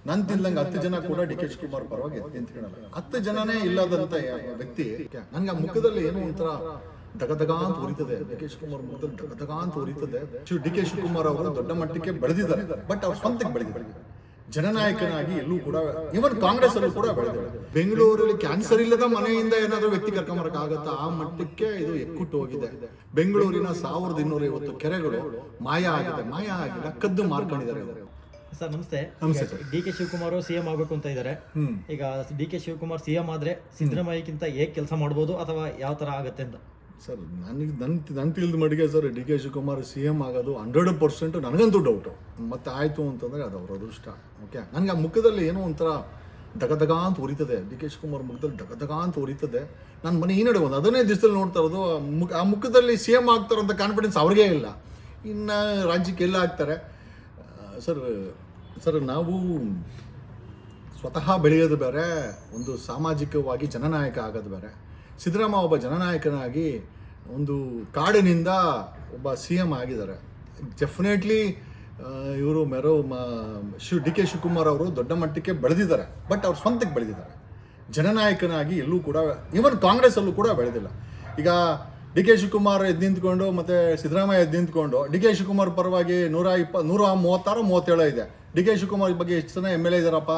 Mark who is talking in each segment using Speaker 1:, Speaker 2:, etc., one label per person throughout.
Speaker 1: ನನ್ ತಿಳ್ದಂಗೆ 10 ಜನ ಕೂಡ ಡಿ ಕೆ ಶಿವಕುಮಾರ್ ಪರವಾಗಿ ನಿಂತ್ಕೊಳ್ಳಲ್ಲ. 10 ಜನನೇ ಇಲ್ಲದಂತ ವ್ಯಕ್ತಿ ನನ್ಗೆ ಆ ಮುಖದಲ್ಲಿ ಏನೋ ಒಂಥರ ದಗದಗ ಅಂತ ಉರಿತದೆ. ಡಿ ಕೆ ಶಿವಕುಮಾರ್ ಮುಖದಲ್ಲಿ ದಗದಗ ಅಂತ ಉರಿತದೆ. ಡಿ ಕೆ ಶಿವಕುಮಾರ್ ಅವರು ದೊಡ್ಡ ಮಟ್ಟಕ್ಕೆ ಬೆಳೆದಿದ್ದಾರೆ, ಬಟ್ ಅವ್ರ ಸ್ವಂತಕ್ಕೆ ಬೆಳೆದಿದ್ದಾರೆ. ಜನನಾಯಕನಾಗಿ ಎಲ್ಲೂ ಕೂಡ ಇವನ್ ಕಾಂಗ್ರೆಸ್ ಅಲ್ಲೂ ಕೂಡ ಬೆಳೆದಿದ್ದಾರೆ. ಬೆಂಗಳೂರಲ್ಲಿ ಕ್ಯಾನ್ಸರ್ ಇಲ್ಲದ ಮನೆಯಿಂದ ಏನಾದ್ರೂ ವ್ಯಕ್ತಿ ಕರ್ಕೊಂಬರಕ್ ಆಗತ್ತಾ? ಆ ಮಟ್ಟಕ್ಕೆ ಇದು ಎಕ್ಕುಟ್ಟು ಹೋಗಿದೆ. ಬೆಂಗಳೂರಿನ 1250 ಕೆರೆಗಳು ಮಾಯ ಆಗಿದೆ. ಮಾಯ ಆಗಿಲ್ಲ, ಕದ್ದು ಮಾರ್ಕೊಂಡಿದ್ದಾರೆ.
Speaker 2: ಸರ್ ನಮಸ್ತೆ.
Speaker 1: ನಮಸ್ತೆ sir.
Speaker 2: D K Shivakumar CM ಆಗಬೇಕು ಅಂತ ಇದ್ದಾರೆ. ಈಗ ಡಿ ಕೆ ಶಿವಕುಮಾರ್ ಸಿಎಂ ಆದ್ರೆ ಸಿದ್ದರಾಮಯ್ಯಕ್ಕಿಂತ ಹೇಗೆ ಕೆಲಸ ಮಾಡ್ಬೋದು ಅಥವಾ ಯಾವ ತರ ಆಗತ್ತೆ ಅಂತ?
Speaker 1: ಸರ್ ನನ್ ತಿಳಿದ ಮಟ್ಟಿಗೆ sir D K Shivakumar CM ಆಗೋದು 100% ನನಗಂತೂ ಡೌಟು. ಮತ್ತೆ ಆಯಿತು ಅಂತಂದರೆ ಅದು ಅವ್ರ ಅದೃಷ್ಟ. ಓಕೆ, ನನಗೆ ಆ ಮುಖದಲ್ಲಿ ಏನೋ ಒಂಥರ ದಗದಗ ಅಂತ ಉರಿತದೆ. ಡಿ ಕೆ ಶಿವಕುಮಾರ್ ಮುಖದಲ್ಲಿ ದಗದಗ ಅಂತ ಉರಿತದೆ. ನನ್ನ ಮನೆ ಈ ನಡೆ ಒಂದು 15 ದಿವಸದಲ್ಲಿ ನೋಡ್ತಾ ಇರೋದು ಆ ಮುಖದಲ್ಲಿ CM ಆಗ್ತಾರಂಥ ಕಾನ್ಫಿಡೆನ್ಸ್ ಅವ್ರಿಗೆ ಇಲ್ಲ. ಇನ್ನು ರಾಜ್ಯಕ್ಕೆ ಎಲ್ಲ ಆಗ್ತಾರೆ ಸರ್. ನಾವು ಸ್ವತಃ ಬೆಳೆಯೋದು ಬೇರೆ, ಒಂದು ಸಾಮಾಜಿಕವಾಗಿ ಜನನಾಯಕ ಆಗೋದು ಬೇರೆ. ಸಿದ್ದರಾಮಯ್ಯ ಒಬ್ಬ ಜನನಾಯಕನಾಗಿ ಒಂದು ಕಾಡಿನಿಂದ ಒಬ್ಬ CM ಆಗಿದ್ದಾರೆ. ಡೆಫಿನೆಟ್ಲಿ ಇವರು ಡಿ ಕೆ ಶಿವಕುಮಾರ್ ಅವರು ದೊಡ್ಡ ಮಟ್ಟಕ್ಕೆ ಬೆಳೆದಿದ್ದಾರೆ, ಬಟ್ ಅವ್ರ ಸ್ವಂತಕ್ಕೆ ಬೆಳೆದಿದ್ದಾರೆ. ಜನನಾಯಕನಾಗಿ ಎಲ್ಲೂ ಕೂಡ ಇವನ್ ಕಾಂಗ್ರೆಸ್ ಅಲ್ಲೂ ಕೂಡ ಬೆಳೆದಿಲ್ಲ. ಈಗ ಡಿ ಕೆ ಶಿವಕುಮಾರ್ ಎದ್ದು ನಿಂತ್ಕೊಂಡು ಮತ್ತೆ ಸಿದ್ದರಾಮಯ್ಯ ಎದ್ದು ನಿಂತ್ಕೊಂಡು ಡಿ ಕೆ ಶಿವಕುಮಾರ್ ಪರವಾಗಿ 136 ಇದೆ. ಡಿ ಕೆ ಶಿವಕುಮಾರ್ ಬಗ್ಗೆ ಎಷ್ಟು ಜನ MLA ಇದ್ದಾರಪ್ಪ,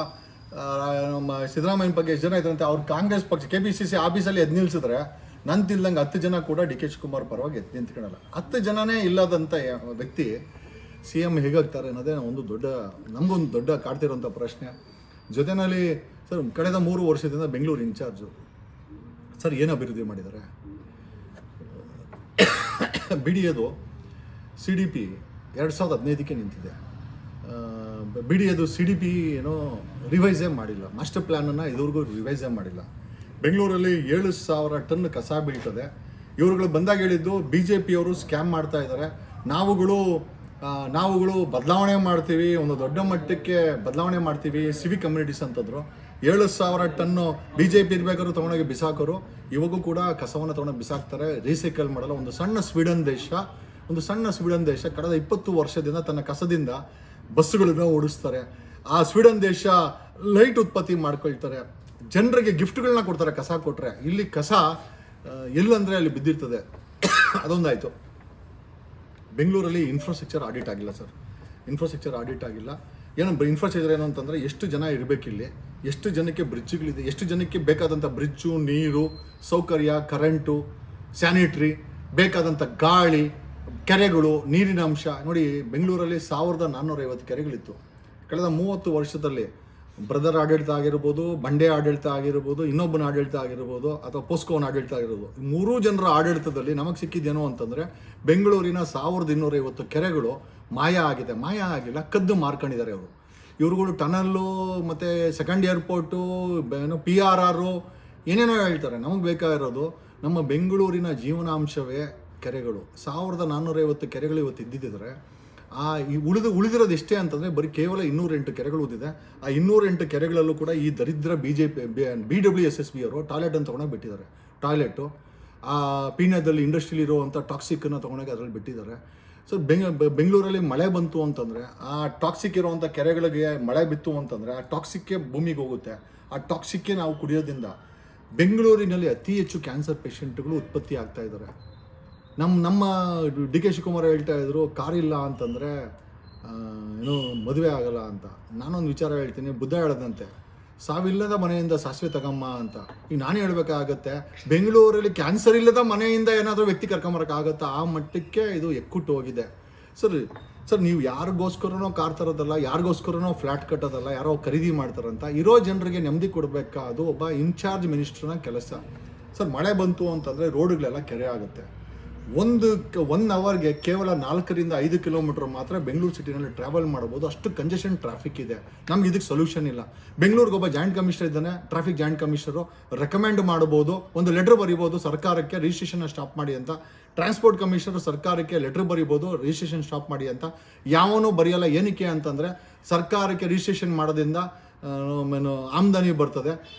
Speaker 1: ನಮ್ಮ ಸಿದ್ದರಾಮಯ್ಯನ ಬಗ್ಗೆ ಎಷ್ಟು ಜನ ಇದ್ದಾರಂತೆ. ಅವ್ರು ಕಾಂಗ್ರೆಸ್ ಪಕ್ಷ KPCC ಆಫೀಸಲ್ಲಿ ಎದ್ದು ನಿಲ್ಸಿದ್ರೆ ನನ್ ತಿಳ್ದಂಗೆ 10 ಜನ ಕೂಡ ಡಿ ಕೆ ಶಿವಕುಮಾರ್ ಪರವಾಗಿ ಎದ್ದು ನಿಂತ್ಕೊಳ್ಳಲ್ಲ. 10 ಜನನೇ ಇಲ್ಲದಂಥ ವ್ಯಕ್ತಿ CM ಹೇಗಾಗ್ತಾರೆ ಅನ್ನೋದೇ ನಮಗೊಂದು ದೊಡ್ಡ ಕಾಡ್ತಿರೋಂಥ ಪ್ರಶ್ನೆ. ಜೊತೆಯಲ್ಲಿ ಸರ್ ಕಳೆದ 3 ವರ್ಷದಿಂದ ಬೆಂಗಳೂರು ಇನ್ಚಾರ್ಜು ಸರ್ ಏನು ಅಭಿವೃದ್ಧಿ ಮಾಡಿದ್ದಾರೆ? BDAದು CDP 2015ಕ್ಕೆ ನಿಂತಿದೆ. BDAದು CDP ಏನೋ ರಿವೈಸೇ ಮಾಡಿಲ್ಲ. ಮಾಸ್ಟರ್ ಪ್ಲ್ಯಾನನ್ನು ಇದುವರೆಗೂ ರಿವೈಸೇ ಮಾಡಿಲ್ಲ. ಬೆಂಗಳೂರಲ್ಲಿ 7,000 ಟನ್ ಕಸ ಬೀಳ್ತದೆ. ಇವ್ರುಗಳು ಬಂದಾಗ ಹೇಳಿದ್ದು BJPಯವರು ಸ್ಕ್ಯಾಮ್ ಮಾಡ್ತಾ ಇದ್ದಾರೆ, ನಾವುಗಳು ಬದಲಾವಣೆ ಮಾಡ್ತೀವಿ, ಒಂದು ದೊಡ್ಡ ಮಟ್ಟಕ್ಕೆ ಬದಲಾವಣೆ ಮಾಡ್ತೀವಿ ಸಿವಿಕ್ ಕಮ್ಯುನಿಟೀಸ್ ಅಂತಂದ್ರು. 7,000 ಟನ್ನು BJP ಇರಬೇಕಾದ್ರು ತೊಗೊಂಡೋಗಿ ಬಿಸಾಕೋರು. ಇವಾಗೂ ಕೂಡ ಕಸವನ್ನು ತೊಗೊಂಡು ಬಿಸಾಕ್ತಾರೆ, ರೀಸೈಕಲ್ ಮಾಡಲ್ಲ. ಒಂದು ಸಣ್ಣ ಸ್ವೀಡನ್ ದೇಶ ಕಳೆದ 20 ವರ್ಷದಿಂದ ತನ್ನ ಕಸದಿಂದ ಬಸ್ಸುಗಳನ್ನ ಓಡಿಸ್ತಾರೆ. ಆ ಸ್ವೀಡನ್ ದೇಶ ಲೈಟ್ ಉತ್ಪತ್ತಿ ಮಾಡ್ಕೊಳ್ತಾರೆ, ಜನರಿಗೆ ಗಿಫ್ಟ್ಗಳನ್ನ ಕೊಡ್ತಾರೆ ಕಸ ಕೊಟ್ಟರೆ. ಇಲ್ಲಿ ಕಸ ಎಲ್ಲಂದರೆ ಅಲ್ಲಿ ಬಿದ್ದಿರ್ತದೆ. ಅದೊಂದಾಯಿತು. ಬೆಂಗಳೂರಲ್ಲಿ ಇನ್ಫ್ರಾಸ್ಟ್ರಕ್ಚರ್ ಆಡಿಟ್ ಆಗಿಲ್ಲ ಸರ್. ಇನ್ಫ್ರಾಸ್ಟ್ರಕ್ಚರ್ ಆಡಿಟ್ ಆಗಿಲ್ಲ. ಇನ್ಫ್ರಾಸ್ಟ್ರಕ್ಚರ್ ಏನು ಅಂತಂದರೆ ಎಷ್ಟು ಜನ ಇರಬೇಕಿಲ್ಲಿ, ಎಷ್ಟು ಜನಕ್ಕೆ ಬ್ರಿಡ್ಜ್ಗಳಿದೆ, ಎಷ್ಟು ಜನಕ್ಕೆ ಬೇಕಾದಂಥ ಬ್ರಿಡ್ಜು, ನೀರು ಸೌಕರ್ಯ, ಕರೆಂಟು, ಸ್ಯಾನಿಟ್ರಿ, ಬೇಕಾದಂಥ ಗಾಳಿ, ಕೆರೆಗಳು, ನೀರಿನ ಅಂಶ. ನೋಡಿ, ಬೆಂಗಳೂರಲ್ಲಿ 1450 ಕೆರೆಗಳಿತ್ತು. ಕಳೆದ 30 ವರ್ಷದಲ್ಲಿ ಬ್ರದರ್ ಆಡಳಿತ ಆಗಿರ್ಬೋದು, ಬಂಡೆ ಆಡಳಿತ ಆಗಿರ್ಬೋದು, ಇನ್ನೊಬ್ಬನ ಆಡಳಿತ ಆಗಿರ್ಬೋದು, ಅಥವಾ ಪೋಸ್ಕೋನ ಆಡಳಿತ ಆಗಿರ್ಬೋದು, 3 ಜನರ ಆಡಳಿತದಲ್ಲಿ ನಮಗೆ ಸಿಕ್ಕಿದ್ದೇನೋ ಅಂತಂದರೆ ಬೆಂಗಳೂರಿನ 1250 ಕೆರೆಗಳು ಮಾಯ ಆಗಿದೆ. ಮಾಯ ಆಗಿಲ್ಲ, ಕದ್ದು ಮಾರ್ಕೊಂಡಿದ್ದಾರೆ ಅವರು. ಇವ್ರುಗಳು ಟನಲ್ಲು ಮತ್ತು ಸೆಕೆಂಡ್ ಏರ್ಪೋರ್ಟು, PRR ಏನೇನೋ ಹೇಳ್ತಾರೆ. ನಮಗೆ ಬೇಕಾಗಿರೋದು ನಮ್ಮ ಬೆಂಗಳೂರಿನ ಜೀವನಾಂಶವೇ ಕೆರೆಗಳು. 1450 ಕೆರೆಗಳು ಇವತ್ತು ಇದ್ದಿದ್ದರೆ ಉಳಿದಿರೋದು ಎಷ್ಟೇ ಅಂತಂದರೆ ಬರೀ ಕೇವಲ 208 ಕೆರೆಗಳು ಉಳಿದಿದೆ. ಆ 208 ಕೆರೆಗಳಲ್ಲೂ ಕೂಡ ಈ ದರಿದ್ರ BWSSB ಅವರು ಟಾಯ್ಲೆಟ್ ಅಂತ ತೊಗೊಂಡೋಗಿ ಬಿಟ್ಟಿದ್ದಾರೆ. ಟಾಯ್ಲೆಟು ಆ ಪೀಣ್ಯದಲ್ಲಿ ಇಂಡಸ್ಟ್ರಿಯಲ್ಲಿ ಇರುವಂಥ ಟಾಕ್ಸಿಕ್ಕನ್ನು ತೊಗೊಂಡೋಗಿ ಅದರಲ್ಲಿ ಬಿಟ್ಟಿದ್ದಾರೆ. ಸೊ ಬೆಂಗಳೂರಲ್ಲಿ ಮಳೆ ಬಂತು ಅಂತಂದರೆ ಆ ಟಾಕ್ಸಿಕ್ ಇರುವಂಥ ಕೆರೆಗಳಿಗೆ ಮಳೆ ಬಿತ್ತು ಅಂತಂದರೆ ಆ ಟಾಕ್ಸಿಕ್ಕೆ ಭೂಮಿಗೆ ಹೋಗುತ್ತೆ. ಆ ಟಾಕ್ಸಿಕ್ಕೆ ನಾವು ಕುಡಿಯೋದ್ರಿಂದ ಬೆಂಗಳೂರಿನಲ್ಲಿ ಅತಿ ಹೆಚ್ಚು ಕ್ಯಾನ್ಸರ್ ಪೇಷಂಟ್ಗಳು ಉತ್ಪತ್ತಿ ಆಗ್ತಾ ಇದ್ದಾರೆ. ನಮ್ಮ ಡಿ ಕೆ ಶಿವಕುಮಾರ್ ಹೇಳ್ತಾ ಇದ್ರು ಕಾರಿಲ್ಲ ಅಂತಂದರೆ ಏನೋ ಮದುವೆ ಆಗಲ್ಲ ಅಂತ. ನಾನೊಂದು ವಿಚಾರ ಹೇಳ್ತೀನಿ, ಬುದ್ಧ ಹೇಳದಂತೆ ಸಾವಿಲ್ಲದ ಮನೆಯಿಂದ ಸಾಸಿವೆ ತಗಮ್ಮ ಅಂತ. ಈಗ ನಾನು ಹೇಳಬೇಕಾಗತ್ತೆ, ಬೆಂಗಳೂರಲ್ಲಿ ಕ್ಯಾನ್ಸರ್ ಇಲ್ಲದ ಮನೆಯಿಂದ ಏನಾದರೂ ವ್ಯಕ್ತಿ ಕರ್ಕೊಂಬರೋಕ್ಕಾಗತ್ತಾ? ಆ ಮಟ್ಟಕ್ಕೆ ಇದು ಎಕ್ಕುಟ್ಟು ಹೋಗಿದೆ ಸರ್. ನೀವು ಯಾರಿಗೋಸ್ಕರನೋ ಕಾರ್ ತರೋದಲ್ಲ, ಯಾರಿಗೋಸ್ಕರನೋ ಫ್ಲ್ಯಾಟ್ ಕಟ್ಟೋದಲ್ಲ, ಯಾರೋ ಖರೀದಿ ಮಾಡ್ತಾರಂತ. ಇರೋ ಜನರಿಗೆ ನೆಮ್ಮದಿ ಕೊಡಬೇಕಾ? ಅದು ಒಬ್ಬ ಇನ್ಚಾರ್ಜ್ ಮಿನಿಸ್ಟ್ರನ ಕೆಲಸ ಸರ್. ಮಳೆ ಬಂತು ಅಂತಂದರೆ ರೋಡ್ಗಳೆಲ್ಲ ಕೆರೆ ಆಗುತ್ತೆ. 1 ಅವರ್ಗೆ ಕೇವಲ 4 ರಿಂದ 5 ಕಿಲೋಮೀಟರ್ ಮಾತ್ರ ಬೆಂಗಳೂರು ಸಿಟಿನಲ್ಲಿ ಟ್ರಾವೆಲ್ ಮಾಡ್ಬೋದು. ಅಷ್ಟು ಕಂಜೆಷನ್ ಟ್ರಾಫಿಕ್ ಇದೆ. ನಮ್ಗೆ ಇದಕ್ಕೆ ಸೊಲ್ಯೂಷನ್ ಇಲ್ಲ. ಬೆಂಗಳೂರಿಗೆ ಒಬ್ಬ ಜಾಯಿಂಟ್ ಕಮಿಷನರ್ ಇದ್ದಾನೆ, ಟ್ರಾಫಿಕ್ ಜಾಯಿಂಟ್ ಕಮಿಷನರು. ರೆಕಮೆಂಡ್ ಮಾಡ್ಬೋದು, ಒಂದು ಲೆಟರ್ ಬರಿಬೋದು ಸರ್ಕಾರಕ್ಕೆ, ರಿಜಿಸ್ಟ್ರೇಷನ್ ಸ್ಟಾಪ್ ಮಾಡಿ ಅಂತ. ಟ್ರಾನ್ಸ್ಪೋರ್ಟ್ ಕಮಿಷನರ್ ಸರ್ಕಾರಕ್ಕೆ ಲೆಟರ್ ಬರಿಬೋದು, ರಿಜಿಸ್ಟ್ರೇಷನ್ ಸ್ಟಾಪ್ ಮಾಡಿ ಅಂತ. ಯಾವನೂ ಬರೆಯಲ್ಲ. ಏನಕ್ಕೆ ಅಂತಂದರೆ ಸರ್ಕಾರಕ್ಕೆ ರಿಜಿಸ್ಟ್ರೇಷನ್ ಮಾಡೋದ್ರಿಂದ ಆಮದಾನಿ ಬರ್ತದೆ.